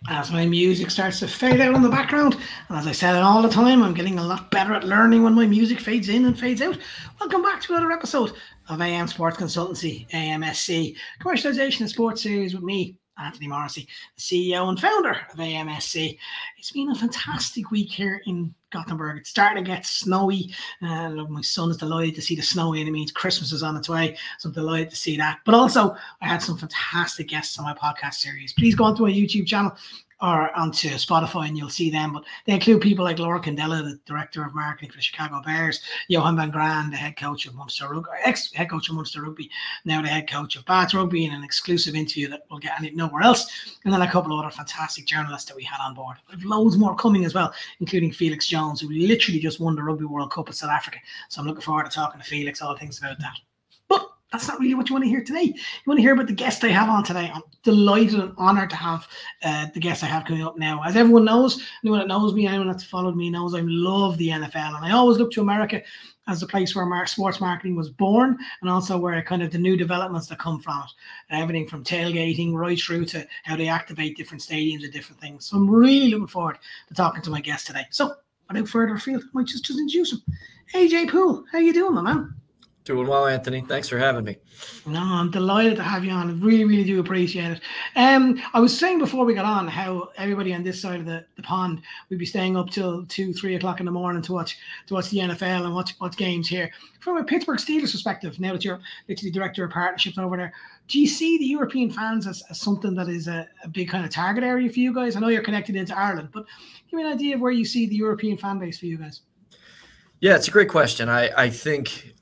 As my music starts to fade out in the background, and as I said it all the time, I'm getting a lot better at learning when my music fades in and fades out. Welcome back to another episode of AM Sports Consultancy, AMSC, commercialisation and sports series with me, Anthony Morrissey, the CEO and founder of AMSC. It's been a fantastic week here in Gothenburg. It's starting to get snowy. My son is delighted to see the snowy, and it means Christmas is on its way. So I'm delighted to see that. But also, I had some fantastic guests on my podcast series. Please go onto my YouTube channel or onto Spotify and you'll see them. But they include people like Laura Candela, the director of marketing for the Chicago Bears, Johan van Graan, the head coach of Munster Rugby, ex-head coach of Munster Rugby, now the head coach of Bath Rugby, in an exclusive interview that we'll get nowhere else. And then a couple of other fantastic journalists that we had on board. We have loads more coming as well, including Felix Jones, who literally just won the Rugby World Cup in South Africa. So I'm looking forward to talking to Felix, all things about that. But that's not really what you want to hear today. You want to hear about the guest I have on today. I'm delighted and honoured to have the guest I have coming up now. As everyone knows, anyone that knows me, anyone that's followed me knows I love the NFL. And I always look to America as the place where sports marketing was born, and also where kind of the new developments that come from it. Everything from tailgating right through to how they activate different stadiums and different things. So I'm really looking forward to talking to my guest today. So without further ado, I might just introduce him. A.J Poole, how you doing, my man? Doing well, Anthony. Thanks for having me. No, I'm delighted to have you on. I really, really do appreciate it. I was saying before we got on how everybody on this side of the pond, we'd be staying up till 2, 3 o'clock in the morning to watch the NFL and watch games here. From a Pittsburgh Steelers perspective, now that you're literally director of partnerships over there, do you see the European fans as something that is a big kind of target area for you guys? I know you're connected into Ireland, but give me an idea of where you see the European fan base for you guys. Yeah, it's a great question. I think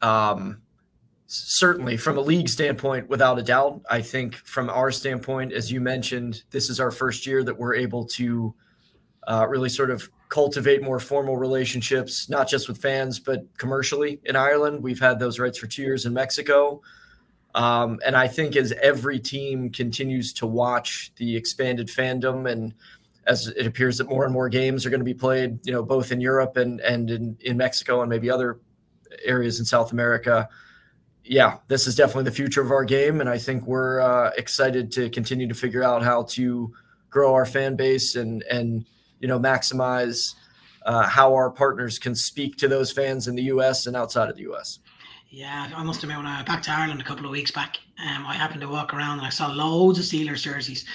certainly from a league standpoint, without a doubt, I think from our standpoint, as you mentioned, this is our first year that we're able to really sort of cultivate more formal relationships, not just with fans, but commercially in Ireland. We've had those rights for 2 years in Mexico. And I think as every team continues to watch the expanded fandom, and as it appears that more and more games are going to be played, both in Europe and in Mexico and maybe other areas in South America. Yeah, this is definitely the future of our game. And I think we're excited to continue to figure out how to grow our fan base and maximize how our partners can speak to those fans in the U.S. and outside of the U.S. Yeah, I must admit, when I went back to Ireland a couple of weeks back, I happened to walk around and I saw loads of Steelers jerseys,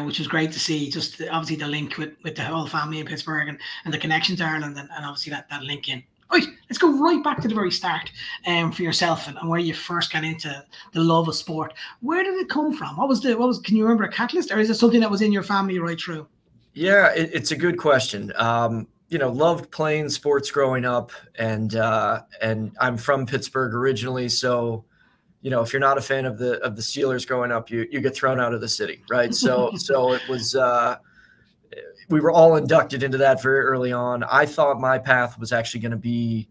which was great to see. Just obviously the link with the whole family in Pittsburgh and the connection to Ireland, and obviously that link in. Right, let's go right back to the very start for yourself and where you first got into the love of sport. Where did it come from? Can you remember a catalyst, or is it something that was in your family right through? Yeah, it's a good question. Loved playing sports growing up, and I'm from Pittsburgh originally. So, if you're not a fan of the Steelers growing up, you get thrown out of the city, right? So it was, we were all inducted into that very early on. I thought my path was actually going to be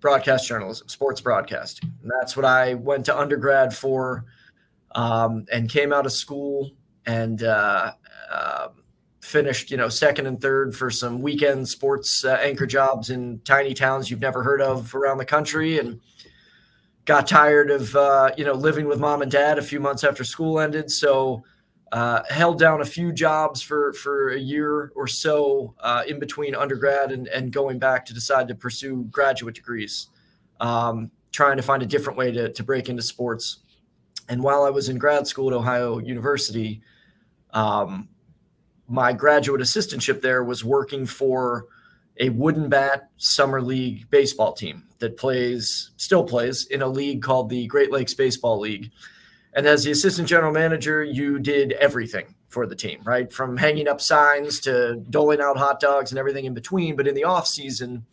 broadcast journalism, sports broadcasting. And that's what I went to undergrad for, and came out of school and finished, second and third for some weekend sports anchor jobs in tiny towns you've never heard of around the country, and got tired of, living with mom and dad a few months after school ended. So held down a few jobs for a year or so in between undergrad and going back to decide to pursue graduate degrees, trying to find a different way to break into sports. And while I was in grad school at Ohio University, my graduate assistantship there was working for a wooden bat summer league baseball team that still plays in a league called the Great Lakes Baseball League. And as the assistant general manager, you did everything for the team, right? From hanging up signs to doling out hot dogs and everything in between. But in the off season,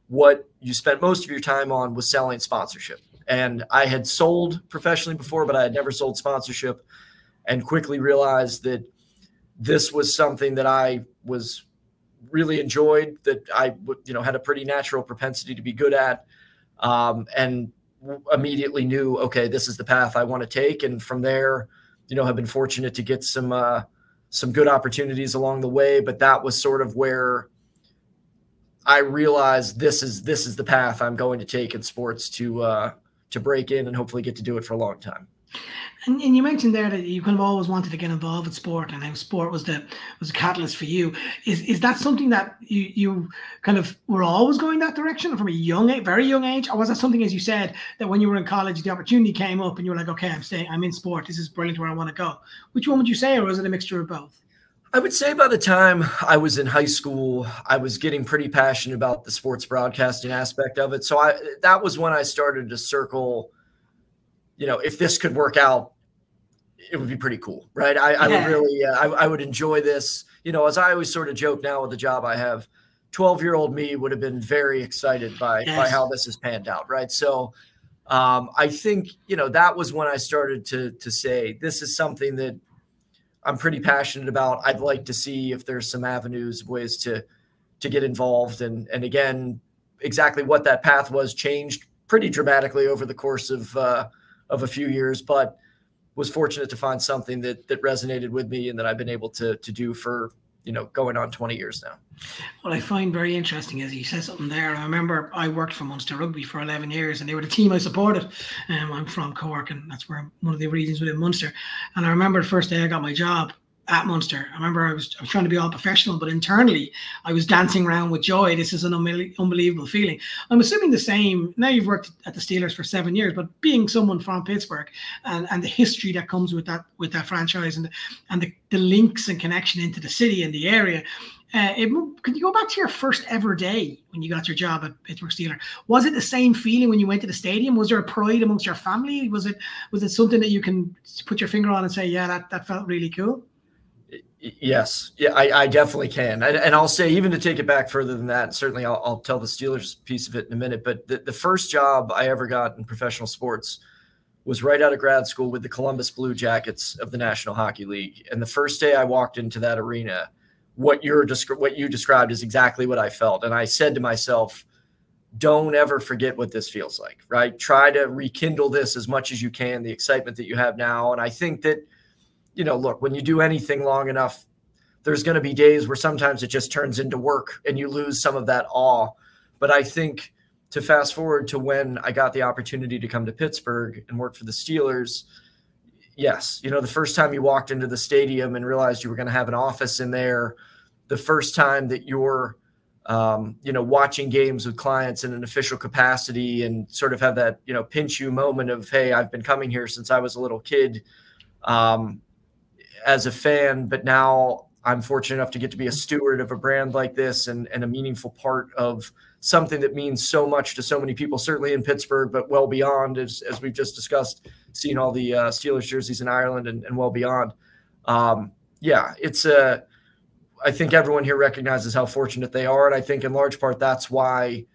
what you spent most of your time on was selling sponsorship. And I had sold professionally before, but I had never sold sponsorship, and quickly realized that this was something that I was really enjoyed, that I had a pretty natural propensity to be good at, and immediately knew, okay, this is the path I want to take. And from there, have been fortunate to get some good opportunities along the way. But that was sort of where I realized this is the path I'm going to take in sports to break in and hopefully get to do it for a long time. And you mentioned there that you kind of always wanted to get involved with sport, and how sport was the catalyst for you. Is that something that you kind of were always going that direction from a very young age, or was that something, as you said, that when you were in college, the opportunity came up and you were like, okay, I'm in sport. This is brilliant, where I want to go. Which one would you say, or was it a mixture of both? I would say by the time I was in high school, I was getting pretty passionate about the sports broadcasting aspect of it. So that was when I started to circle, if this could work out, it would be pretty cool, right? I would really, I would enjoy this. As I always sort of joke now with the job I have, 12-year-old me would have been very excited by how this has panned out, right? So I think, that was when I started to say, this is something that I'm pretty passionate about. I'd like to see if there's some avenues, ways to get involved. And again, exactly what that path was changed pretty dramatically over the course of a few years, but was fortunate to find something that resonated with me and that I've been able to do for, going on 20 years now. What I find very interesting is you said something there. I remember I worked for Munster Rugby for 11 years, and they were the team I supported. I'm from Cork, and that's where one of the regions within Munster. And I remember the first day I got my job at Munster, I remember I was trying to be all professional, but internally I was dancing around with joy. This is an unbelievable feeling. I'm assuming the same. Now you've worked at the Steelers for 7 years, but being someone from Pittsburgh and the history that comes with that franchise and the links and connection into the city and the area. Could you go back to your first ever day when you got your job at Pittsburgh Steelers? Was it the same feeling when you went to the stadium? Was there a pride amongst your family? Was it something that you can put your finger on and say, yeah, that felt really cool? Yes. Yeah, I definitely can. And I'll say, even to take it back further than that, certainly I'll tell the Steelers piece of it in a minute, but the first job I ever got in professional sports was right out of grad school with the Columbus Blue Jackets of the National Hockey League. And the first day I walked into that arena, what you described is exactly what I felt. And I said to myself, don't ever forget what this feels like, right? Try to rekindle this as much as you can, the excitement that you have now. And I think that, look, when you do anything long enough, there's going to be days where sometimes it just turns into work and you lose some of that awe. But I think, to fast forward to when I got the opportunity to come to Pittsburgh and work for the Steelers, yes, the first time you walked into the stadium and realized you were going to have an office in there, the first time that you're, watching games with clients in an official capacity and sort of have that, pinch you moment of, hey, I've been coming here since I was a little kid as a fan, but now I'm fortunate enough to get to be a steward of a brand like this and a meaningful part of something that means so much to so many people, certainly in Pittsburgh, but well beyond, as we've just discussed, seeing all the Steelers jerseys in Ireland and well beyond. I think everyone here recognizes how fortunate they are. And I think in large part, that's why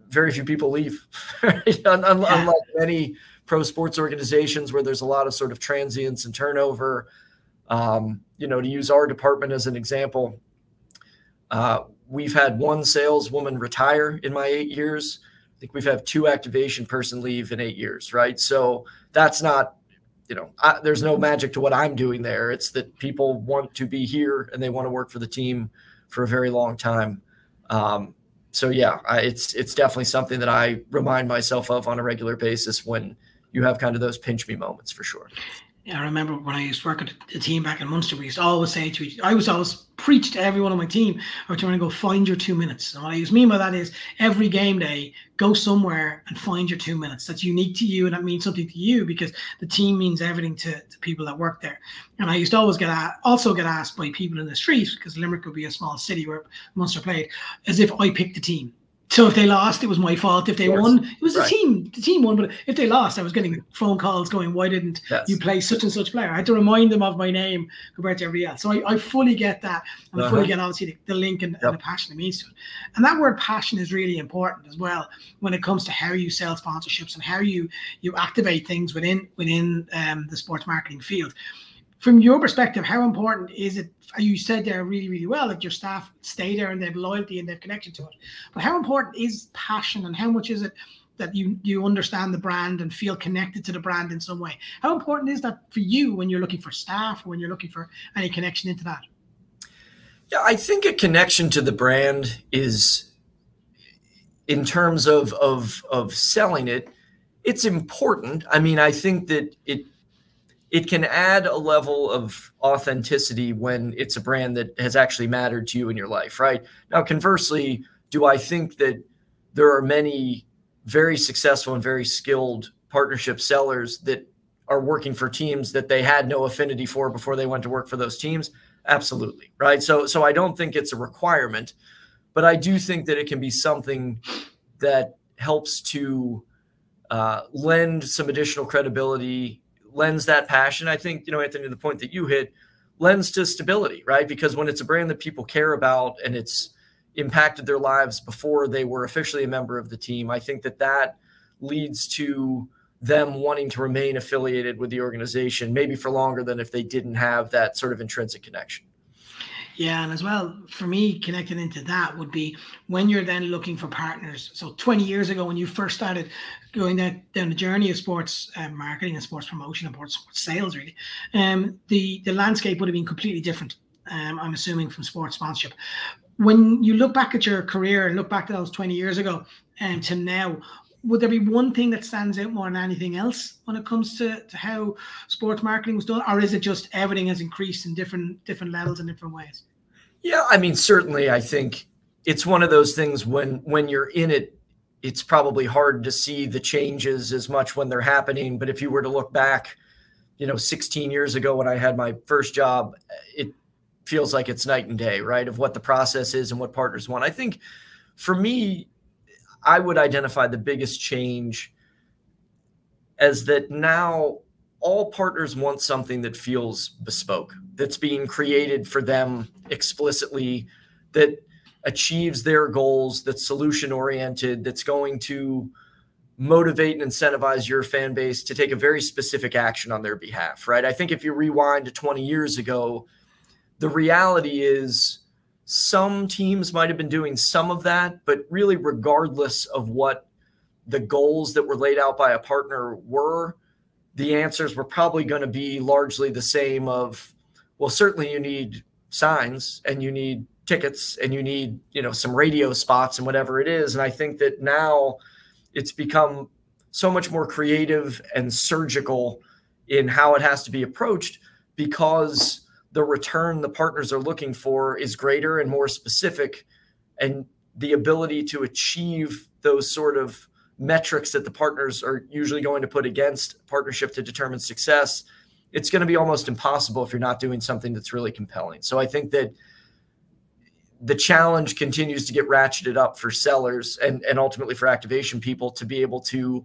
very few people leave, unlike many pro sports organizations where there's a lot of sort of transience and turnover. To use our department as an example, we've had one saleswoman retire in my 8 years. I think we've had 2 activation person leave in 8 years, right? So that's not, there's no magic to what I'm doing there. It's that people want to be here and they want to work for the team for a very long time. It's definitely something that I remind myself of on a regular basis when you have kind of those pinch me moments, for sure. Yeah, I remember when I used to work at the team back in Munster, we used to always say I was always preach to everyone on my team, or trying to go find your 2 minutes. And what I mean by that is every game day, go somewhere and find your 2 minutes. That's unique to you, and that means something to you because the team means everything to people that work there. And I used to always get asked by people in the street, because Limerick would be a small city where Munster played, as if I picked the team. So if they lost, it was my fault. If they won, it was the team won. But if they lost, I was getting phone calls going, why didn't you play such and such player? I had to remind them of my name compared to everybody else. So I fully get that. And I fully get, obviously, the link and the passion it means to it. And that word passion is really important as well when it comes to how you sell sponsorships and how you activate things within the sports marketing field. From your perspective, how important is it? You said there really, really well that your staff stay there and they have loyalty and they have connection to it. But how important is passion, and how much is it that you understand the brand and feel connected to the brand in some way? How important is that for you when you're looking for staff, or when you're looking for any connection into that? Yeah, I think a connection to the brand is, in terms of selling it, it's important. I mean, I think that it can add a level of authenticity when it's a brand that has actually mattered to you in your life, right? Now, conversely, do I think that there are many very successful and very skilled partnership sellers that are working for teams that they had no affinity for before they went to work for those teams? Absolutely, right? So I don't think it's a requirement, but I do think that it can be something that helps to lend some additional credibility, lends that passion. I think, Anthony, the point that you hit lends to stability, right? Because when it's a brand that people care about and it's impacted their lives before they were officially a member of the team, I think that leads to them wanting to remain affiliated with the organization, maybe for longer than if they didn't have that sort of intrinsic connection. Yeah, and as well, for me, connected into that would be when you're then looking for partners. So 20 years ago, when you first started going down the journey of sports marketing and sports promotion and sports sales, really, the landscape would have been completely different, I'm assuming, from sports sponsorship. When you look back at your career and look back at those 20 years ago to now, would there be one thing that stands out more than anything else when it comes to how sports marketing was done? Or is it just everything has increased in different levels and different ways? Yeah, I mean, certainly I think it's one of those things when you're in it, it's probably hard to see the changes as much when they're happening. But if you were to look back, 16 years ago when I had my first job, it feels like it's night and day, right? Of what the process is and what partners want. I think for me, I would identify the biggest change as that now all partners want something that feels bespoke, that's being created for them explicitly, that achieves their goals, that's solution oriented, that's going to motivate and incentivize your fan base to take a very specific action on their behalf, right? I think if you rewind to 20 years ago, the reality is some teams might have been doing some of that, but really regardless of what the goals that were laid out by a partner were, the answers were probably going to be largely the same of, well, certainly you need signs and you need tickets and you need, some radio spots and whatever it is. And I think that now it's become so much more creative and surgical in how it has to be approached because the return the partners are looking for is greater and more specific, and the ability to achieve those sort of metrics that the partners are usually going to put against partnership to determine success, it's going to be almost impossible if you're not doing something that's really compelling. So I think that the challenge continues to get ratcheted up for sellers and ultimately for activation people to be able to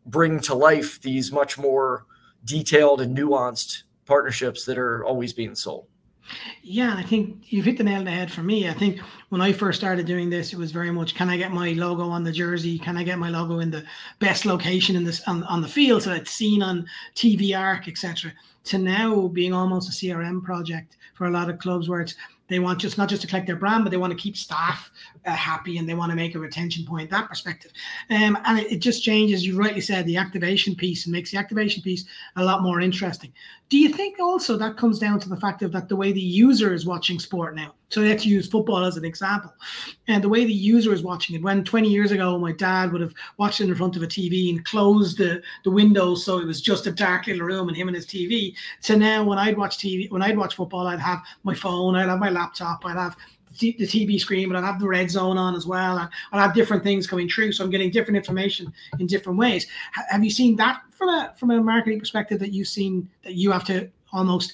bring to life these much more detailed and nuanced partnerships that are always being sold. Yeah, I think you've hit the nail on the head for me. I think when I first started doing this, it was very much, can I get my logo on the jersey? Can I get my logo in the best location in this on the field so it's seen on TV arc, etc. To now being almost a CRM project for a lot of clubs where it's they want just not just to collect their brand, but they want to keep staff happy and they want to make a retention point, that perspective. And it just changes, you rightly said, the activation piece and makes the activation piece a lot more interesting. Do you think also that comes down to the fact of that the way the user is watching sport now? So let's use football as an example. And the way the user is watching it, when 20 years ago, my dad would have watched it in front of a TV and closed the windows so it was just a dark little room and him and his TV, to now when I'd watch football, I'd have my phone, I'd have my laptop, I'd have the TV screen, but I'd have the red zone on as well. I'd have different things coming through. So I'm getting different information in different ways. Have you seen that from a marketing perspective, that you've seen that you have to almost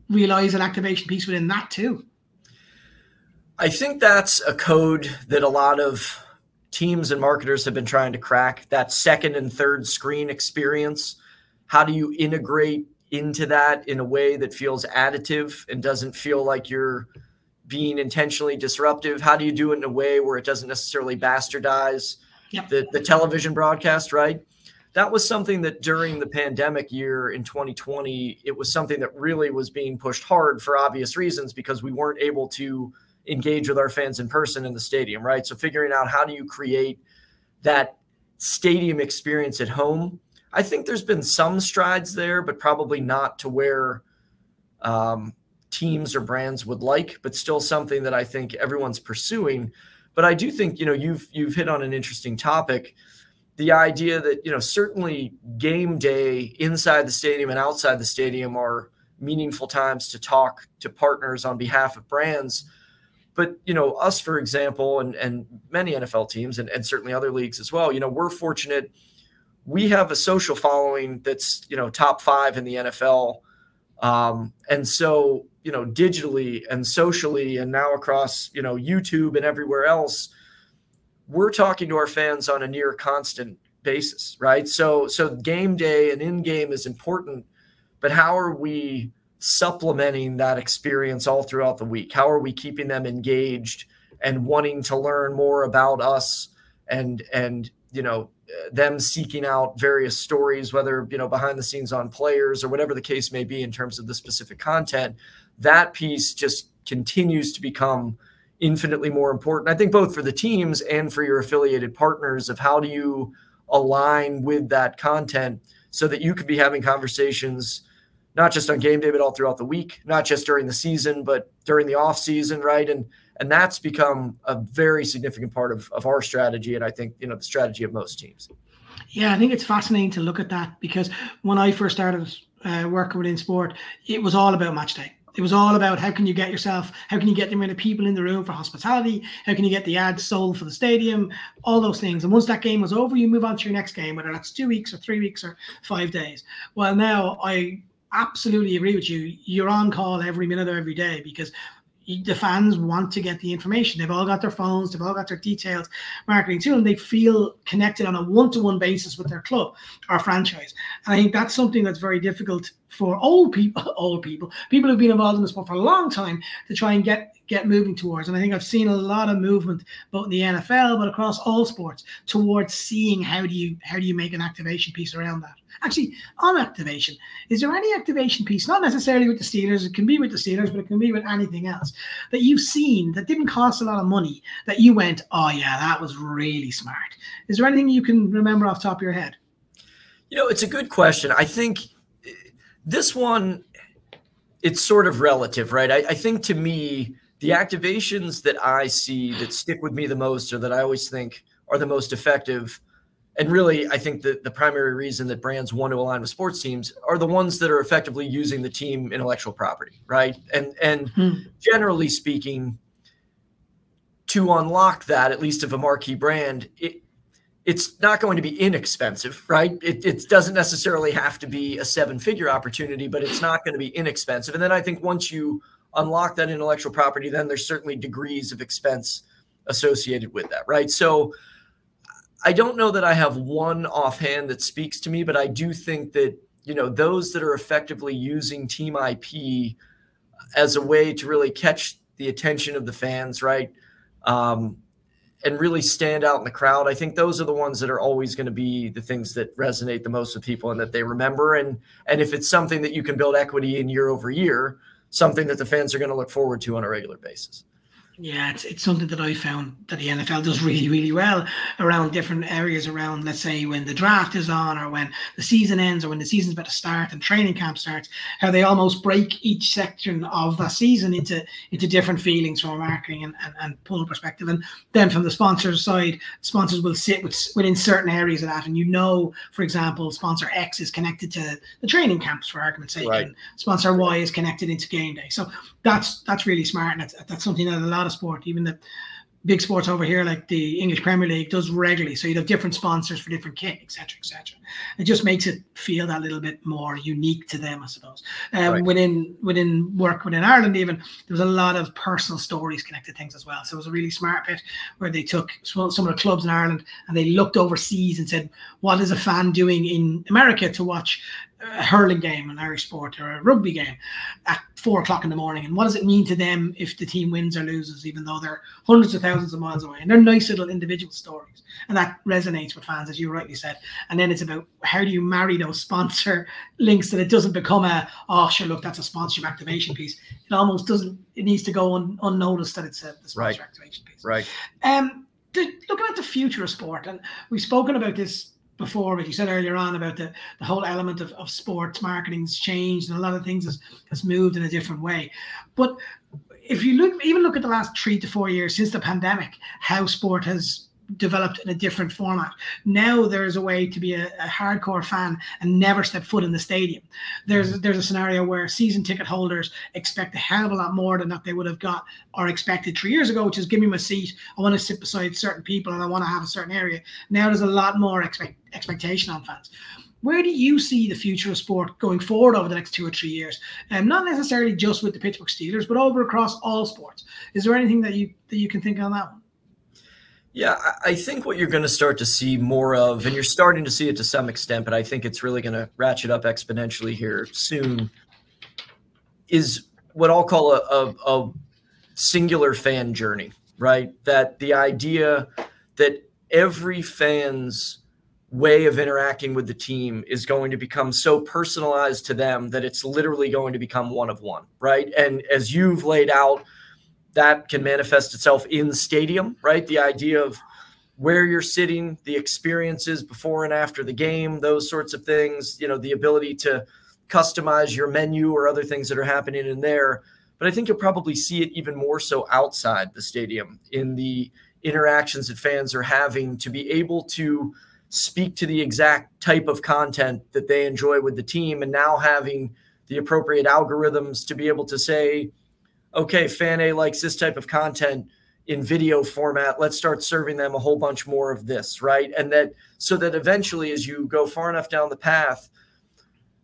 realize an activation piece within that too? I think that's a code that a lot of teams and marketers have been trying to crack, that second and third screen experience. How do you integrate into that in a way that feels additive and doesn't feel like you're being intentionally disruptive? How do you do it in a way where it doesn't necessarily bastardize the television broadcast, right? That was something that during the pandemic year in 2020, it was something that really was being pushed hard for obvious reasons because we weren't able to engage with our fans in person in the stadium, right? So figuring out how do you create that stadium experience at home. I think there's been some strides there, but probably not to where teams or brands would like, but still something that I think everyone's pursuing. But I do think, you've hit on an interesting topic. the idea that, certainly game day inside the stadium and outside the stadium are meaningful times to talk to partners on behalf of brands. But, us, for example, and many NFL teams and certainly other leagues as well, we're fortunate. We have a social following that's, top 5 in the NFL. And so, digitally and socially and now across, YouTube and everywhere else, we're talking to our fans on a near constant basis, right? So game day and in-game is important, but how are we supplementing that experience all throughout the week? How are we keeping them engaged and wanting to learn more about us and them seeking out various stories, whether, behind the scenes on players or whatever the case may be in terms of the specific content? That piece just continues to become infinitely more important, I think, both for the teams and for your affiliated partners, of how do you align with that content so that you could be having conversations, not just on game day, but all throughout the week, not just during the season, but during the off season. Right. And that's become a very significant part of our strategy. And I think, the strategy of most teams. Yeah, I think it's fascinating to look at that, because when I first started working within sport, it was all about match day. It was all about how can you get the amount of people in the room for hospitality? How can you get the ads sold for the stadium? All those things. And once that game was over, you move on to your next game, whether that's 2 weeks or 3 weeks or 5 days. Well, now I absolutely agree with you. You're on call every minute of every day, because the fans want to get the information. They've all got their phones, they've all got their detailed marketing too, and they feel connected on a one-to-one basis with their club or franchise. And I think that's something that's very difficult for people who've been involved in the sport for a long time to try and get moving towards. And I think I've seen a lot of movement, both in the NFL, but across all sports, towards seeing how do you make an activation piece around that. Actually, on activation, is there any activation piece, not necessarily with the Steelers, it can be with the Steelers, but it can be with anything else, that you've seen that didn't cost a lot of money, that you went, oh yeah, that was really smart? Is there anything you can remember off the top of your head? It's a good question. I think this one, it's sort of relative, right? I think, to me, the activations that I see that stick with me the most, or that I always think are the most effective, and really, I think that the primary reason that brands want to align with sports teams, are the ones that are effectively using the team intellectual property, right? And generally speaking, to unlock that, at least of a marquee brand, it's not going to be inexpensive, right? It doesn't necessarily have to be a 7-figure opportunity, but it's not going to be inexpensive. And then I think once you unlock that intellectual property, then there's certainly degrees of expense associated with that, right? So I don't know that I have one offhand that speaks to me, but I do think that, those that are effectively using team IP as a way to really catch the attention of the fans, right? And really stand out in the crowd. I think those are the ones that are always going to be the things that resonate the most with people and that they remember. And if it's something that you can build equity in year over year, something that the fans are going to look forward to on a regular basis. Yeah, it's something that I found that the NFL does really, really well around different areas around, let's say, when the draft is on, or when the season ends, or when the season's about to start and training camp starts, how they almost break each section of the season into different feelings from a marketing and pull perspective. And then from the sponsors side, sponsors will sit within certain areas of that. And for example, sponsor X is connected to the training camps, for argument's sake, right, and sponsor Y is connected into game day. So that's really smart. And that's something that a lot of sport, even the big sports over here like the English Premier League, does regularly. So you'd have different sponsors for different kit, etc., etc. It just makes it feel that little bit more unique to them, I suppose. Right. Within work within Ireland, even there was a lot of personal stories connected to things as well. So it was a really smart bit where they took some of the clubs in Ireland and they looked overseas and said, what is a fan doing in America to watch a hurling game, an Irish sport, or a rugby game at 4 o'clock in the morning, and what does it mean to them if the team wins or loses, even though they're hundreds of thousands of miles away? And they're nice little individual stories, and that resonates with fans, as you rightly said. And then it's about how do you marry those sponsor links, that it doesn't become that's a sponsorship activation piece. It almost doesn't. It needs to go unnoticed that it's the sponsor activation piece. Right. Looking at the future of sport, and we've spoken about this before, but you said earlier on about the whole element of sports marketing's changed, and a lot of things has moved in a different way. But if you look at the last 3 to 4 years since the pandemic, how sport has developed in a different format. Now there's a way to be a hardcore fan and never step foot in the stadium. There's a scenario where season ticket holders expect a hell of a lot more than that they would have got or expected 3 years ago, which is give me my seat. I want to sit beside certain people and I want to have a certain area. Now there's a lot more expectation on fans. Where do you see the future of sport going forward over the next 2 or 3 years? And not necessarily just with the Pittsburgh Steelers, but over across all sports. Is there anything that you can think on that one? Yeah, I think what you're going to start to see more of, and you're starting to see it to some extent, but I think it's really going to ratchet up exponentially here soon, is what I'll call a singular fan journey, right? That the idea that every fan's way of interacting with the team is going to become so personalized to them that it's literally going to become one of one, right? And as you've laid out, that can manifest itself in the stadium, right? The idea of where you're sitting, the experiences before and after the game, those sorts of things, the ability to customize your menu or other things that are happening in there. But I think you'll probably see it even more so outside the stadium in the interactions that fans are having to be able to speak to the exact type of content that they enjoy with the team, and now having the appropriate algorithms to be able to say, okay, fan A likes this type of content in video format. Let's start serving them a whole bunch more of this, right? And that so that eventually, as you go far enough down the path,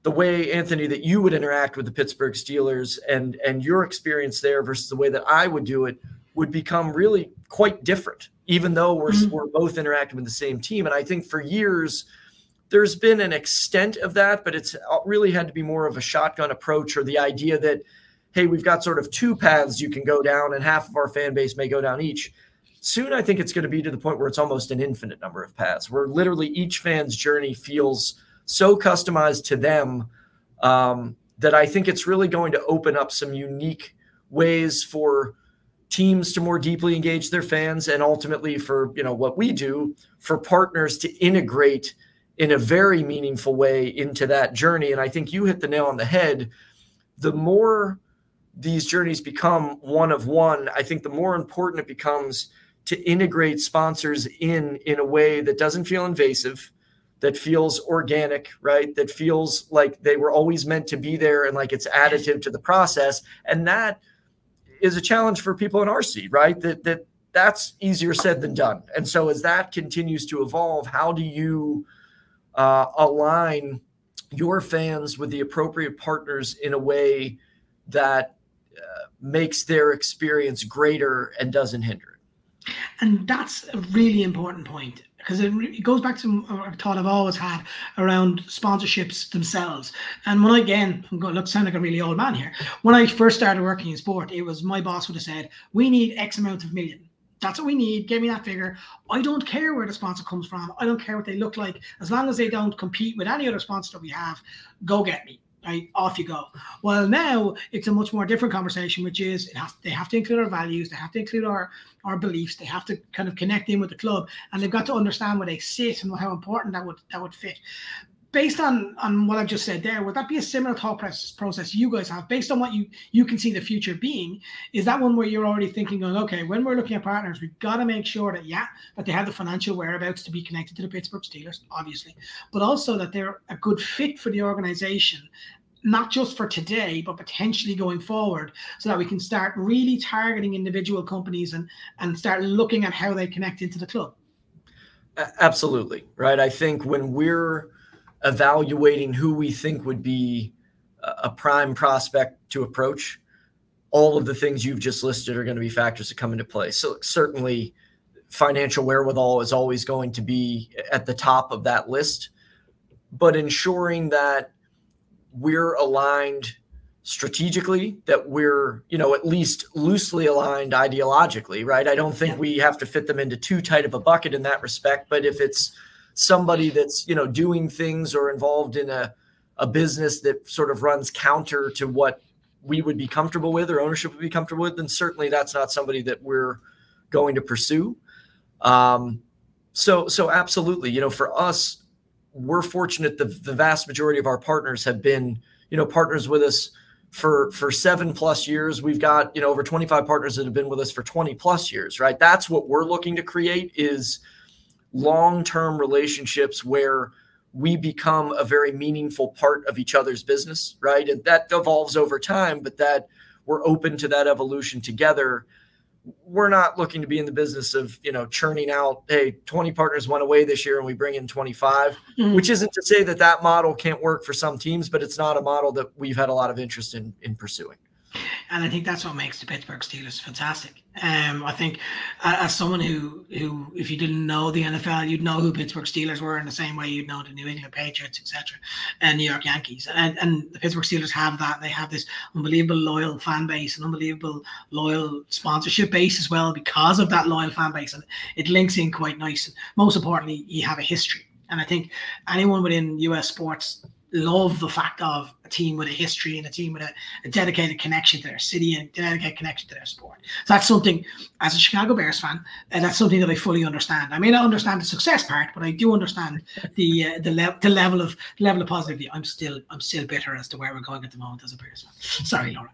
the way, Anthony, that you would interact with the Pittsburgh Steelers and your experience there versus the way that I would do it would become really quite different, even though we're both interacting with the same team. And I think for years, there's been an extent of that, but it's really had to be more of a shotgun approach, or the idea that, hey, we've got sort of two paths you can go down and half of our fan base may go down each. Soon, I think it's going to be to the point where it's almost an infinite number of paths, where literally each fan's journey feels so customized to them that I think it's really going to open up some unique ways for teams to more deeply engage their fans, and ultimately for, what we do, for partners to integrate in a very meaningful way into that journey. And I think you hit the nail on the head. The more these journeys become one of one, I think the more important it becomes to integrate sponsors in a way that doesn't feel invasive, that feels organic, right? That feels like they were always meant to be there and like it's additive to the process. And that is a challenge for people in our seat, right? That's easier said than done. And so as that continues to evolve, how do you align your fans with the appropriate partners in a way that makes their experience greater and doesn't hinder it? And that's a really important point, because it goes back to a thought I've always had around sponsorships themselves. And when I'm going to sound like a really old man here. When I first started working in sport, it was my boss would have said, we need X amount of million. That's what we need. Give me that figure. I don't care where the sponsor comes from. I don't care what they look like. As long as they don't compete with any other sponsor that we have, go get me. Right, off you go. Well, now it's a much more different conversation, which is they have to include our values, they have to include our beliefs, they have to kind of connect in with the club, and they've got to understand where they sit and how important that would fit. Based on what I've just said there, would that be a similar thought process you guys have based on what you can see the future being? Is that one where you're already thinking, okay, when we're looking at partners, we've got to make sure that they have the financial whereabouts to be connected to the Pittsburgh Steelers, obviously, but also that they're a good fit for the organization, not just for today, but potentially going forward, so that we can start really targeting individual companies and start looking at how they connect into the club? Absolutely, right? I think when we're evaluating who we think would be a prime prospect to approach, all of the things you've just listed are going to be factors that come into play. So certainly financial wherewithal is always going to be at the top of that list, but ensuring that we're aligned strategically, that we're, at least loosely aligned ideologically, right? I don't think we have to fit them into too tight of a bucket in that respect, but if it's somebody that's, doing things or involved in a business that sort of runs counter to what we would be comfortable with or ownership would be comfortable with, then certainly that's not somebody that we're going to pursue. So absolutely, for us, we're fortunate the vast majority of our partners have been, partners with us for 7+ years. We've got, over 25 partners that have been with us for 20+ years, right? That's what we're looking to create, is long-term relationships where we become a very meaningful part of each other's business, right? And that evolves over time, but that we're open to that evolution together. We're not looking to be in the business of, churning out, hey, 20 partners went away this year and we bring in 25, which isn't to say that that model can't work for some teams, but it's not a model that we've had a lot of interest in pursuing. And I think that's what makes the Pittsburgh Steelers fantastic. I think as someone who, if you didn't know the NFL, you'd know who Pittsburgh Steelers were in the same way you'd know the New England Patriots, etc., and New York Yankees. And the Pittsburgh Steelers have that. They have this unbelievable loyal fan base, an unbelievable loyal sponsorship base as well, because of that loyal fan base. And it links in quite nice. And most importantly, you have a history. And I think anyone within US sports love the fact of a team with a history and a team with a dedicated connection to their city and a dedicated connection to their sport. So that's something, as a Chicago Bears fan, and that's something that I fully understand. I may not understand the success part, but I do understand the level of positivity. I'm still bitter as to where we're going at the moment as a Bears fan. Sorry, Laura.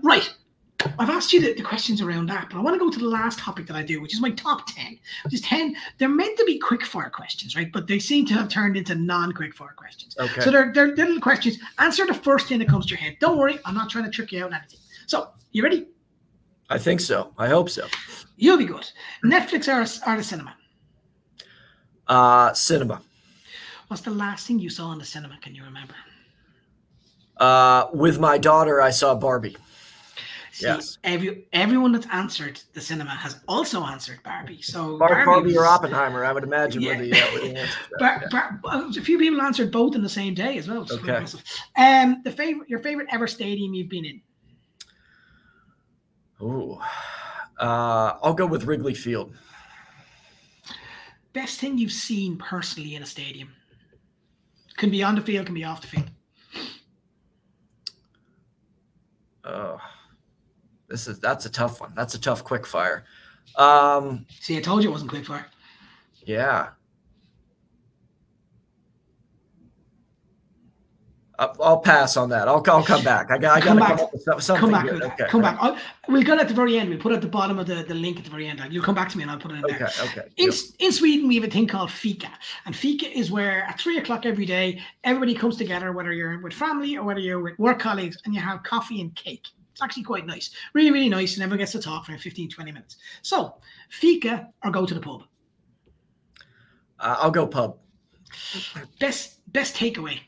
Right. I've asked you the questions around that, but I want to go to the last topic that I do, which is my top 10, which is 10. They're meant to be quick fire questions, right? But they seem to have turned into non-quick fire questions. Okay. So they're little questions. Answer the first thing that comes to your head. Don't worry, I'm not trying to trick you out on anything. So, you ready? I think so. I hope so. You'll be good. Netflix or the cinema? Cinema. What's the last thing you saw in the cinema? Can you remember? With my daughter, I saw Barbie. See, yes. Everyone that's answered the cinema has also answered Barbie. So Barbie or Oppenheimer, I would imagine. Yeah. Were the answers. A few people answered both in the same day as well. Okay. Your favorite ever stadium you've been in? Ooh, I'll go with Wrigley Field. Best thing you've seen personally in a stadium? Can be on the field, can be off the field. That's a tough one. That's a tough quick fire. See, I told you it wasn't quick fire. Yeah. I'll pass on that. I'll come back. I got to come up with something. Come back good. with that. Okay. Come back. We'll go at the very end. We'll put it at the bottom of the link at the very end. You'll come back to me and I'll put it in there. Okay. In Sweden, we have a thing called fika. And fika is where at 3 o'clock every day, everybody comes together, whether you're with family or whether you're with work colleagues, and you have coffee and cake. It's actually quite nice. Really, really nice. And everyone gets to talk for 15, 20 minutes. So, fika or go to the pub? I'll go pub. Best takeaway?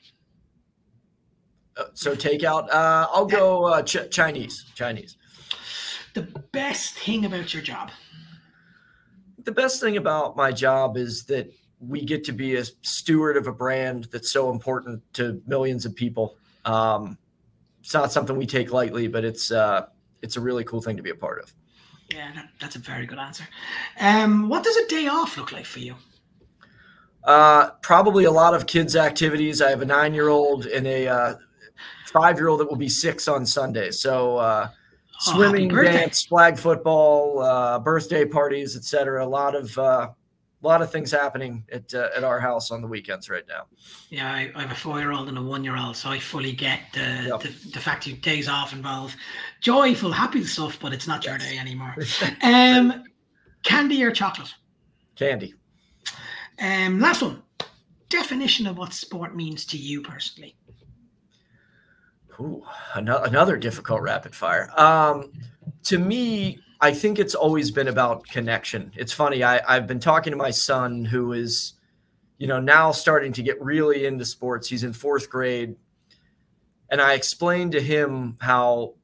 So takeout. I'll go Chinese. The best thing about your job? The best thing about my job is that we get to be a steward of a brand that's so important to millions of people. It's not something we take lightly, but it's a really cool thing to be a part of. Yeah, that's a very good answer. What does a day off look like for you? Probably a lot of kids' activities. I have a 9-year-old and a 5-year-old that will be 6 on Sunday. So swimming, dance, flag football, birthday parties, etc. A lot of things happening at our house on the weekends right now. Yeah, I have a 4-year-old and a 1-year-old, so I fully get the fact that days off involve joyful, happy stuff, but it's not your day anymore. Candy or chocolate? Candy. Last one. Definition of what sport means to you personally. Ooh, another difficult rapid fire. To me, I think it's always been about connection. It's funny. I've been talking to my son who is, now starting to get really into sports. He's in 4th grade. And I explained to him how,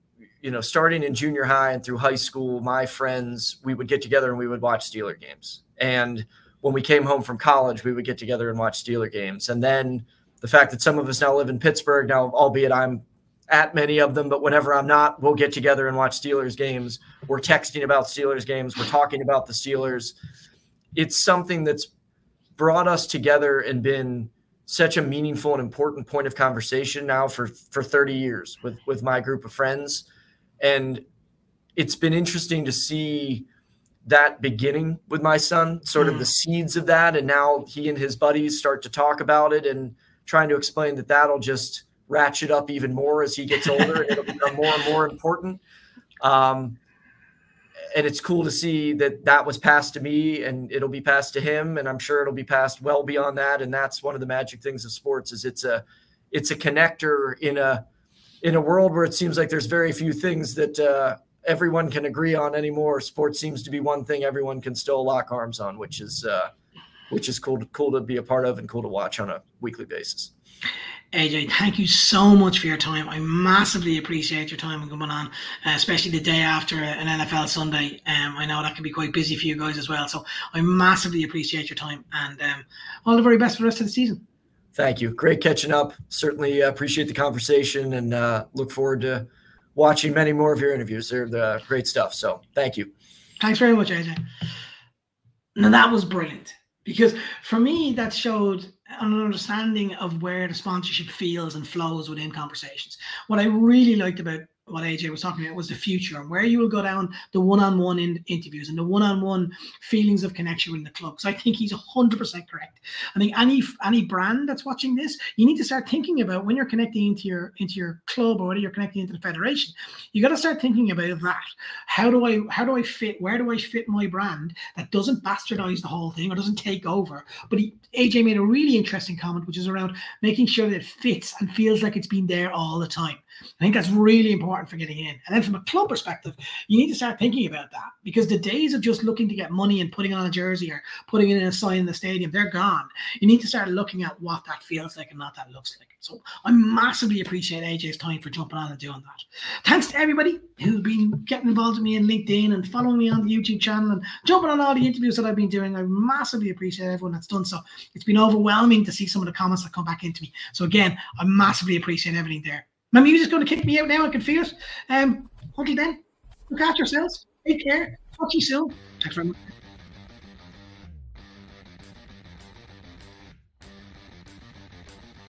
starting in junior high and through high school, my friends, we would get together and we would watch Steeler games. And when we came home from college, we would get together and watch Steeler games. And then the fact that some of us now live in Pittsburgh, now, albeit I'm at many of them, but whenever I'm not, we'll get together and watch Steelers games. We're texting about Steelers games. We're talking about the Steelers. It's something that's brought us together and been such a meaningful and important point of conversation now for 30 years with my group of friends. And it's been interesting to see that beginning with my son, sort of the seeds of that. And now he and his buddies start to talk about it and trying to explain that that'll just ratchet up even more as he gets older, and it'll become more and more important. And it's cool to see that was passed to me, and it'll be passed to him, and I'm sure it'll be passed well beyond that. And that's one of the magic things of sports, is it's a connector in a world where it seems like there's very few things that everyone can agree on anymore. Sports seems to be one thing everyone can still lock arms on, which is cool to be a part of and cool to watch on a weekly basis. AJ, thank you so much for your time. I massively appreciate your time and coming on, especially the day after an NFL Sunday. I know that can be quite busy for you guys as well. So I massively appreciate your time, and all the very best for the rest of the season. Thank you. Great catching up. Certainly appreciate the conversation, and look forward to watching many more of your interviews. They're great stuff. So thank you. Thanks very much, AJ. Now, that was brilliant, because for me, that showed an understanding of where the sponsorship feels and flows within conversations. What I really liked about what AJ was talking about was the future, and where you will go down the one-on-one interviews and the one-on-one feelings of connection with the club. So I think he's 100% correct. I think any brand that's watching this, you need to start thinking about, when you're connecting into your club, or whether you're connecting into the federation, you got to start thinking about that. How do I fit? Where do I fit my brand that doesn't bastardize the whole thing or doesn't take over? But AJ made a really interesting comment, which is around making sure that it fits and feels like it's been there all the time. I think that's really important for getting in. And then from a club perspective, you need to start thinking about that, because the days of just looking to get money and putting on a jersey or putting it in a sign in the stadium, they're gone. You need to start looking at what that feels like and what that looks like. So I massively appreciate AJ's time for jumping on and doing that. Thanks to everybody who's been getting involved with me in LinkedIn and following me on the YouTube channel and jumping on all the interviews that I've been doing. I massively appreciate everyone that's done so. It's been overwhelming to see some of the comments that come back into me. So again, I massively appreciate everything there. My music's going to kick me out now. I can feel it. Until then, look after yourselves. Take care. Talk to you soon. Thanks very much.